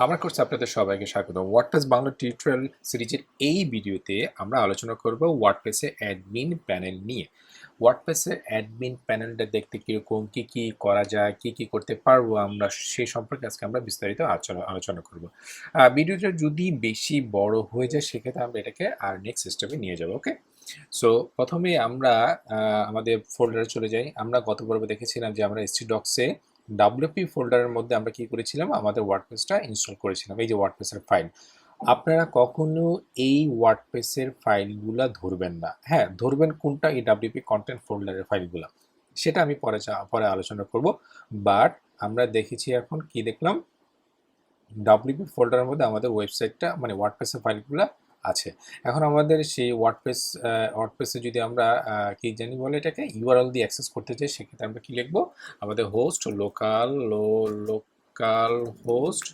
আমার কোর্সে আপনাদের সবাইকে স্বাগত। ওয়ার্ডপ্রেস বাংলা টিউটোরিয়াল সিরিজের এই ভিডিওতে আমরা আলোচনা করব ওয়ার্ডপ্রেসের অ্যাডমিন প্যানেল নিয়ে। ওয়ার্ডপ্রেসের অ্যাডমিন প্যানেলটা দেখতে কীরকম, কী কী করা যায়, কী কী করতে পারবো আমরা, সেই সম্পর্কে আজকে আমরা বিস্তারিত আলোচনা করব। ভিডিওটা যদি বেশি বড় হয়ে যায় সেক্ষেত্রে আমরা এটাকে আর নেক্সট সিস্টেমে নিয়ে যাবো। ওকে, সো প্রথমে আমরা আমাদের ফোল্ডারে চলে যাই। আমরা গত পর্বে দেখেছিলাম যে আমরা ডক্সে ডাব্লিউপি ফোল্ডারের মধ্যে আমরা কি করেছিলাম, আমাদের ওয়ার্ডপ্রেসটা ইনস্টল করেছিলাম। এই যে ওয়ার্ডপ্রেসের ফাইল, আপনারা কখনো এই ওয়ার্ডপ্রেসের ফাইলগুলা ধরবেন না। হ্যাঁ, ধরবেন কোনটা, এই ডাব্লিউপি কন্টেন্ট ফোল্ডারের ফাইলগুলা, সেটা আমি পরে আলোচনা করব। বাট আমরা দেখেছি এখন কি দেখলাম, ডাব্লিউপি ফোল্ডারের মধ্যে আমাদের ওয়েবসাইটটা মানে ওয়ার্ডপ্রেসের ফাইলগুলা আছে। এখন আমাদের সেই ওয়ার্ডপ্রেসে যদি আমরা কি জানি বলে এটাকে ইউআরএল দিয়ে অ্যাক্সেস করতে চাই, সেক্ষেত্রে আমরা কি লিখবো, আমাদের হোস্ট লোকাল হোস্ট,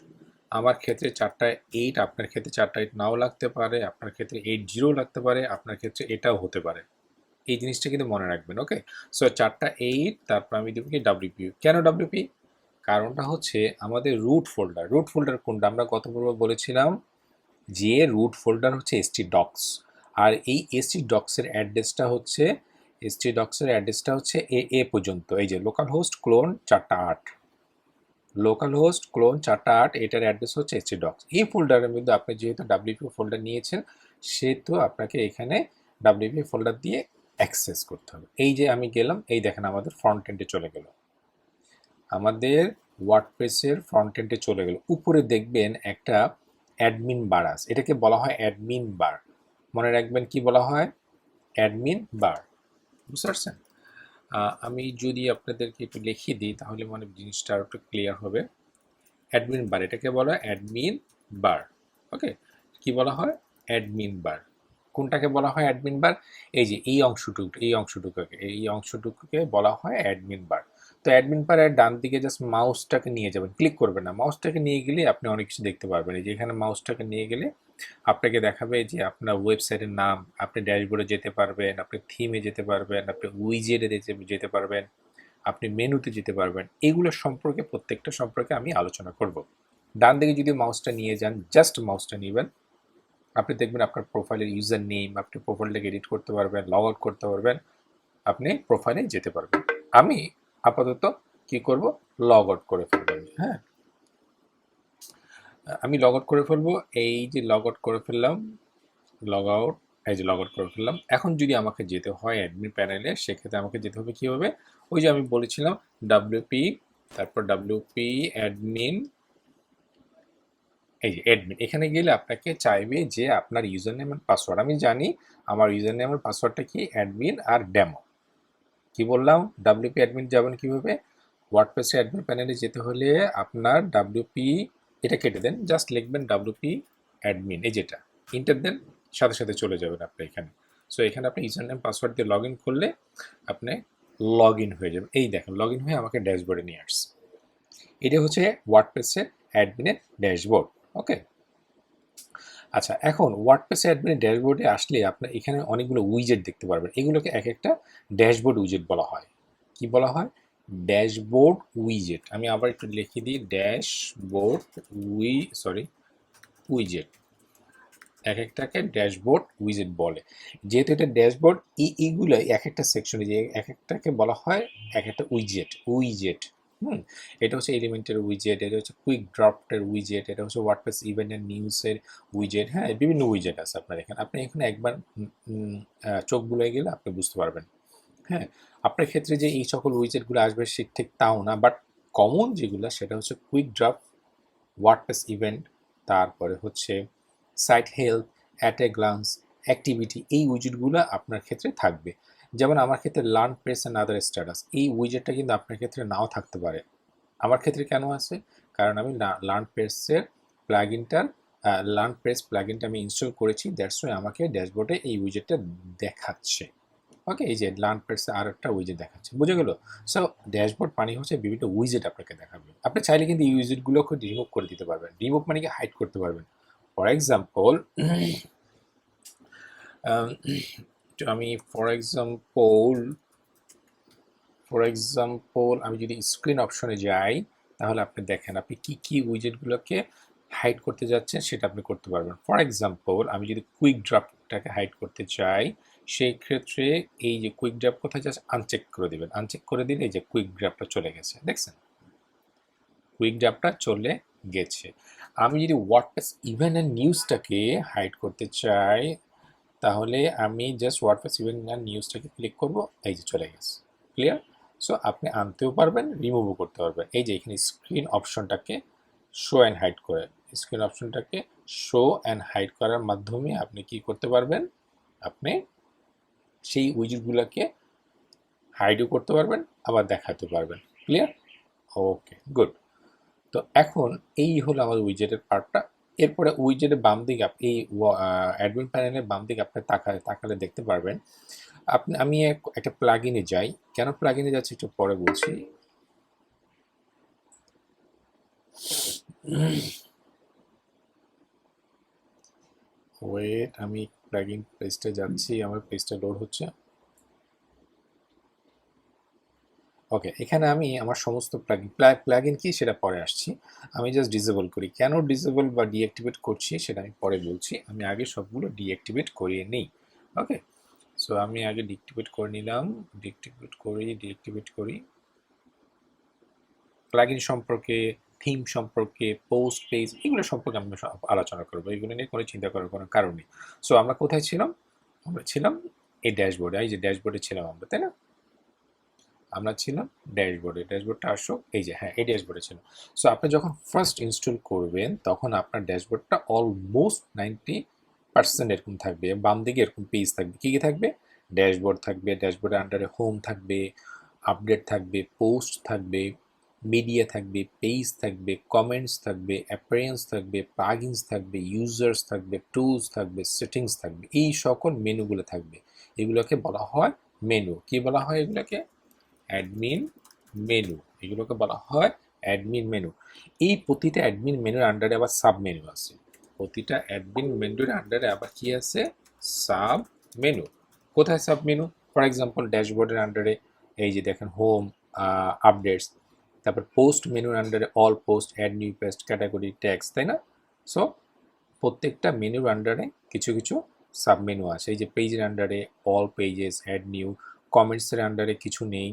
আমার ক্ষেত্রে 4টা 8, আপনার ক্ষেত্রে 4টা 8 নাও লাগতে পারে, আপনার ক্ষেত্রে 80 লাগতে পারে, আপনার ক্ষেত্রে এটাও হতে পারে। এই জিনিসটা কিন্তু মনে রাখবেন। ওকে, সো 4টা 8, তারপর আমি দেবো কি ডাব্লিউপি। কেন ডাব্লিউপি? কারণটা হচ্ছে আমাদের রুট ফোল্ডার কোনটা, আমরা গত পর্বে বলেছিলাম যে রুট ফোল্ডার হচ্ছে ডক্স, আর এই ডক্সের অ্যাড্রেসটা হচ্ছে এ পর্যন্ত। এই যে লোকাল হোস্ট ক্লোন 4টা 8, এটার অ্যাড্রেস হচ্ছে ডক্স। এই ফোল্ডারের মধ্যে আপনি যেহেতু ডাব্লিউপি ফোল্ডার নিয়েছেন, সেহেতু আপনাকে এখানে ডাব্লিউপি ফোল্ডার দিয়ে অ্যাক্সেস করতে হবে। এই যে আমি গেলাম, এই দেখেন আমাদের ফ্রন্ট এন্ডে চলে গেল, আমাদের ওয়ার্ডপ্রেসের ফ্রন্ট এন্ডে চলে গেল। উপরে দেখবেন একটা অ্যাডমিন বার আছে, এটাকে বলা হয় অ্যাডমিন বার। মনে রাখবেন কি বলা হয়, অ্যাডমিন বার। বুঝতে পারছেন? আমি যদি আপনাদেরকে একটু লিখিয়ে দিই তাহলে মানে জিনিসটা আরও একটু ক্লিয়ার হবে। অ্যাডমিন বার, এটাকে বলা হয় অ্যাডমিন বার। ওকে, কি বলা হয়, অ্যাডমিন বার। কোনটাকে বলা হয় অ্যাডমিন বার? এই যে এই অংশটুকুকে বলা হয় অ্যাডমিন বার। তো অ্যাডমিন বারের ডান দিকে জাস্ট মাউসটাকে নিয়ে যাবেন, ক্লিক করবেন না, মাউসটাকে নিয়ে গেলে আপনি অনেক কিছু দেখতে পারবেন। এই যে এখানে মাউসটাকে নিয়ে গেলে আপনাকে দেখাবে যে আপনার ওয়েবসাইটের নাম, আপনি ড্যাশবোর্ডে যেতে পারবেন, আপনি থিমে যেতে পারবেন, আপনি উইজেটে যেতে পারবেন, আপনি মেনুতে যেতে পারবেন। এগুলো সম্পর্কে প্রত্যেকটা সম্পর্কে আমি আলোচনা করব। ডান দিকে যদি মাউসটা নিয়ে যান, জাস্ট মাউসটা নেবেন, আপনি দেখবেন আপনার প্রোফাইলের ইউজার নেম, আপনি প্রোফাইলটাকে এডিট করতে পারবেন, লগ আউট করতে পারবেন, আপনি প্রোফাইলে যেতে পারবেন। আমি আপাতত কি করব, লগ আউট করে ফেলবেন। হ্যাঁ, আমি লগ আউট করে ফেলবো। এই যে লগ আউট করে ফেললাম, লগ আউট, এই যে লগ আউট করে ফেললাম। এখন যদি আমাকে যেতে হয় অ্যাডমিন প্যানেলে, সেক্ষেত্রে আমাকে যেতে হবে কীভাবে, ওই যে আমি বলেছিলাম ডাব্লিউপি, তারপর ডাব্লিউপি অ্যাডমিন, এই যে অ্যাডমিন। এখানে গেলে আপনাকে চাইবে যে আপনার ইউজার নেম আর পাসওয়ার্ড। আমি জানি আমার ইউজার নেম আর পাসওয়ার্ডটা কি, অ্যাডমিন আর ডেমো। কি বললাম, ডাব্লিউপি অ্যাডমিন যাবেন কীভাবে, ওয়ার্ডপ্রেসে অ্যাডমিন প্যানেলে যেতে হলে আপনার ডাব্লিউপি, এটা কেটে দেন, জাস্ট লিখবেন ডাব্লিউপি অ্যাডমিন, এই যেটা ইন্টার দেন, সাথে সাথে চলে যাবেন আপনি এখানে। সো এখানে আপনি ইউজার নেম পাসওয়ার্ড দিয়ে লগ ইন করলে আপনি লগ ইন হয়ে যাবেন। এই দেখেন লগ ইন হয়ে আমাকে ড্যাশবোর্ডে নিয়ে আসছে। এটা হচ্ছে ওয়ার্ডপ্রেসের অ্যাডমিনের ড্যাশবোর্ড। ওকে, আচ্ছা, এখন ওয়ার্ডপ্রেস অ্যাডমিনের ড্যাশবোর্ডে আসলে আপনার এখানে অনেকগুলো উইজেট দেখতে পারবেন। এগুলোকে এক একটা ড্যাশবোর্ড উইজেট বলা হয়। কি বলা হয়, ড্যাশবোর্ড উইজেট। আমি আবার একটু লিখে দিই, ড্যাশবোর্ড উইজেট। এক একটাকে ড্যাশবোর্ড উইজেট বলে। যেহেতু এটা ড্যাশবোর্ড, এইগুলো এক একটা সেকশনে যে এক একটাকে বলা হয় এক একটা উইজেট। এটা হচ্ছে এলিমেন্টের উইজেট, এটা হচ্ছে কুইক ড্রাফটের উইজেট, এটা হচ্ছে ওয়ার্ডপ্রেস ইভেন্টের নিউজের উইজেট। হ্যাঁ, বিভিন্ন উইজেট আছে আপনার এখানে। আপনি এখানে একবার চোখ বুলাই গেলে আপনি বুঝতে পারবেন। হ্যাঁ, আপনার ক্ষেত্রে যে এই সকল উইজেটগুলো আসবে সে ঠিক তাও না, বাট কমন যেগুলো সেটা হচ্ছে কুইক ড্রাফট, ওয়ার্ডপ্রেস ইভেন্ট, তারপরে হচ্ছে site health, at a glance, activity. এই উইজেটগুলো আপনার ক্ষেত্রে থাকবে। যেমন আমার ক্ষেত্রে learn press and other status, এই উইজেটটা কিন্তু আপনার ক্ষেত্রে নাও থাকতে পারে। আমার ক্ষেত্রে কেন আছে, কারণ আমি লার্ন প্রেসের প্লাগইনটা আমি ইনস্টল করেছি, দ্যাটস ওয়াই আমাকে ড্যাশবোর্ডে এই উইজেটটা দেখাচ্ছে। ওকে, এই যে লার্ন প্রেসে আর একটা উইজেট দেখাচ্ছে, বুঝে গেল? সো ড্যাশবোর্ড মানে হচ্ছে বিভিন্ন উইজেট আপনাকে দেখাবে। আপনি চাইলে কিন্তু এই উইজেটগুলোকে রিমুভ করে দিতে পারবেন। রিমুভ মানে কি, হাইড করতে পারবেন। ফর এক্সাম্পল আমি যদি স্ক্রিন অপশনে যাই, তাহলে আপনি দেখেন আপনি কি উইজেটগুলোকে হাইড করতে যাচ্ছেন সেটা আপনি করতে পারবেন। ফর এক্সাম্পল, আমি যদি কুইক ড্রাফটটাকে হাইড করতে চাই, সেই ক্ষেত্রে এই যে কুইক ড্রাফট কোথায় জাস্ট আনচেক করে দেবেন। আনচেক করে দিলে এই যে কুইক ড্রাফটটা চলে গেছে, দেখছেন কুইক ড্রাফটটা চলে গেছে। আমি যদি ওয়ার্ডপ্রেস ইভেন্ট অ্যান্ড নিউজটাকে হাইড করতে চাই, তাহলে আমি জাস্ট ওয়ার্ডপ্রেস ইভেন্ট অ্যান্ড নিউজটাকে ক্লিক করব, এই যে চলে গেছে। ক্লিয়ার? সো আপনি আনতেও পারবেন, রিমুভও করতে পারবেন। এই যে এখানে স্ক্রিন অপশনটাকে শো অ্যান্ড হাইড করে, স্ক্রিন অপশনটাকে শো অ্যান্ড হাইড করার মাধ্যমে আপনি কি করতে পারবেন, আপনি সেই উইজেটগুলোকে হাইডও করতে পারবেন, আবার দেখাতে পারবেন। ক্লিয়ার? ওকে, গুড। তো এখন এই হলো আমাদের উইজেটের পার্টটা। এরপরে উইজেটের বাম দিকে এই অ্যাডমিন প্যানেলের বাম দিকে আপনি তাকালে দেখতে পারবেন, আমি একটা প্লাগইনে যাই। কেন প্লাগইনে যাচ্ছি একটু পরে বলছি। ওয়েট, আমি প্লাগইন পেজটা যাচ্ছি, আমার পেজটা লোড হচ্ছে। ওকে, এখানে আমি আমার সমস্ত প্লাগইন কি সেটা পরে আসছি। আমি জাস্ট ডিসেবল করি। কেন ডিসেবল বা ডিঅ্যাক্টিভেট করছি সেটা আমি পরে বলছি। আমি আগে সবগুলো ডিঅ্যাক্টিভেট করিয়ে নিই। ওকে, সো আমি আগে ডিঅ্যাক্টিভেট করে নিলাম। ডিঅ্যাক্টিভেট করি প্লাগইন সম্পর্কে, থিম সম্পর্কে, পোস্ট পেজ, এগুলো সম্পর্কে আমরা আলোচনা করবো। এগুলো নিয়ে কোনো চিন্তা করার কোনো কারণ নেই। সো আমরা কোথায় ছিলাম? আমরা ছিলাম এই ড্যাশবোর্ডে। এই যে ড্যাশবোর্ডে ছিলাম আমরা, তাই না? আমরা ছিলাম ড্যাশবোর্ডে। ড্যাশবোর্ডটা আসো, এই যে হ্যাঁ, এই ড্যাশবোর্ডে ছিল। সো আপনি যখন ফার্স্ট ইনস্টল করবেন তখন আপনার ড্যাশবোর্ডটা অলমোস্ট 90% এরকম থাকবে। বাম দিকে এরকম পেজ থাকবে। কী কী থাকবে? ড্যাশবোর্ড থাকবে, ড্যাশবোর্ডের আন্ডারে হোম থাকবে, আপডেট থাকবে, পোস্ট থাকবে, মিডিয়া থাকবে, পেজ থাকবে, কমেন্টস থাকবে, অ্যাপিয়ারেন্স থাকবে, প্লাগইনস থাকবে, ইউজার্স থাকবে, টুলস থাকবে, সেটিংস থাকবে। এই সকল মেনুগুলো থাকবে। এগুলোকে বলা হয় মেনু। কি বলা হয় এগুলোকে? Admin menu. এগুলোকে বলা হয় অ্যাডমিন মেনু। এই প্রতিটা অ্যাডমিন মেনুর আন্ডারে আবার সাব মেনু আছে। প্রতিটা অ্যাডমিন মেনুর আন্ডারে আবার কি আছে? Sub menu. কোথায় সাব মেনু? ফর এক্সাম্পল ড্যাশবোর্ডের আন্ডারে এই যে দেখেন হোম, আপডেটস, তারপর পোস্ট মেনুর আন্ডারে all post, add new post, category, tags, তাই না? সো প্রত্যেকটা মেনুর আন্ডারে কিছু কিছু সাব মেনু আছে। এই যে পেজের আন্ডারে অল পেজেস, অ্যাড নিউ, কমেন্টসের আন্ডারে কিছু নেই,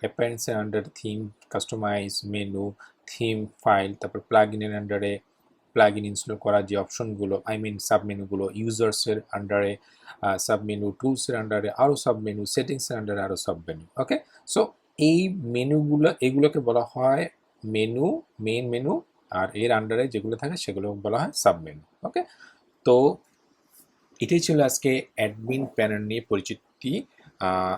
অ্যাপিয়ারেন্সের আন্ডারে theme, customise, menu, theme, file, তারপর প্লাগইনের আন্ডারে প্লাগইন ইনস্টল করার যে অপশনগুলো, সাব মেনুগুলো, ইউজার্সের আন্ডারে সাব মেনু, টুলসের আন্ডারে আরও সাব মেনু, সেটিংসের আন্ডারে আরও সাব মেনু। ওকে, সো এই মেনুগুলো, এগুলোকে বলা হয় মেনু, মেইন মেনু, আর এর আন্ডারে যেগুলো থাকে সেগুলো বলা হয় সাব মেনু। ওকে, তো এটাই ছিল আজকে অ্যাডমিন প্যানেল নিয়ে পরিচিতি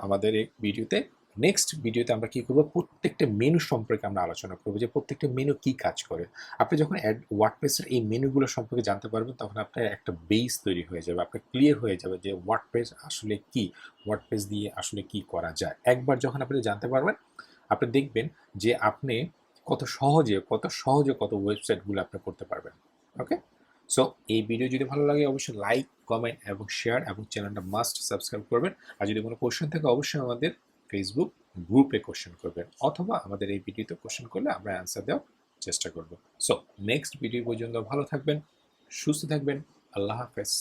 আমাদের এই ভিডিওতে। নেক্সট ভিডিওতে আমরা কী করবো, প্রত্যেকটা মেনু সম্পর্কে আমরা আলোচনা করবো যে প্রত্যেকটা মেনু কী কাজ করে। আপনি যখন ওয়ার্ডপ্রেসের এই মেনুগুলো সম্পর্কে জানতে পারবেন তখন আপনার একটা বেস তৈরি হয়ে যাবে, আপনার ক্লিয়ার হয়ে যাবে যে ওয়ার্ডপ্রেস আসলে কি, ওয়ার্ডপ্রেস দিয়ে আসলে কি করা যায়। একবার যখন আপনি জানতে পারবেন, আপনি দেখবেন যে আপনি কত সহজে কত ওয়েবসাইটগুলো আপনি করতে পারবেন। ওকে, সো এই ভিডিও যদি ভালো লাগে অবশ্যই লাইক, কমেন্ট এবং শেয়ার, এবং চ্যানেলটা মাস্ট সাবস্ক্রাইব করবেন। আর যদি কোনো কোশ্চেন থাকে অবশ্যই আমাদের ফেসবুক গ্রুপে কোশ্চেন করবেন, অথবা আমাদের এই ভিডিওতে কোশ্চেন করলে আমরা অ্যান্সার দেওয়ার চেষ্টা করব। সো নেক্সট ভিডিও পর্যন্ত ভালো থাকবেন, সুস্থ থাকবেন। আল্লাহ হাফেজ।